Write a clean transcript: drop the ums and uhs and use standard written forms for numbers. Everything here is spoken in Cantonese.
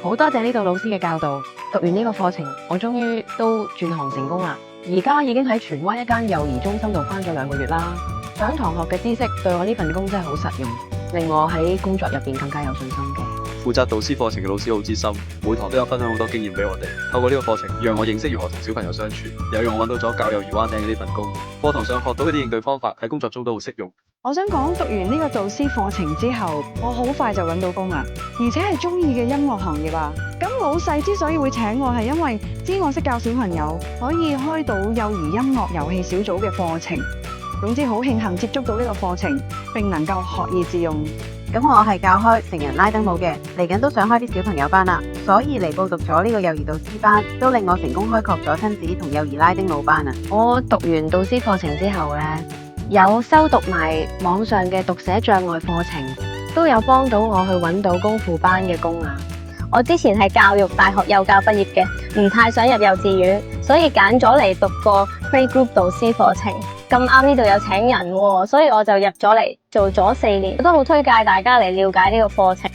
好多謝呢度老師嘅教導，讀完呢個課程，我終於都轉行成功啦。而家已經喺荃灣一間幼兒中心度返咗2個月啦。上堂學嘅知識對我呢份工真係好實用，令我喺工作入邊更加有信心嘅。負責導師課程嘅老師好知心，每堂都有分享好多經驗俾我哋。透過呢個課程，讓我認識如何同小朋友相處，又讓我揾到咗教幼兒灣頂嘅呢份工。課堂上學到嘅啲應對方法喺工作中都好適用。我想講，讀完呢個導師課程之後，我好快就揾到工啦，而且係中意嘅音樂行業啊。咁老細之所以會請我，係因為知我識教小朋友，可以開到幼兒音樂遊戲小組嘅課程。總之好慶幸接觸到呢個課程，並能夠學以致用。咁我係教開成人拉丁舞嘅，嚟緊都想開啲小朋友班啦，所以嚟報讀咗呢個幼兒導師班，都令我成功開拓咗親子同幼兒拉丁舞班啊！我讀完導師課程之後呢，有修讀埋網上嘅讀寫障礙課程，都有幫到我去揾到功課班嘅工啊！我之前係教育大學幼教畢業嘅，唔太想入幼稚園，所以揀咗嚟讀個 Playgroup 導師課程。咁啱呢度有請人喎，所以我就入咗嚟做咗4年，我都好推介大家嚟了解呢個課程。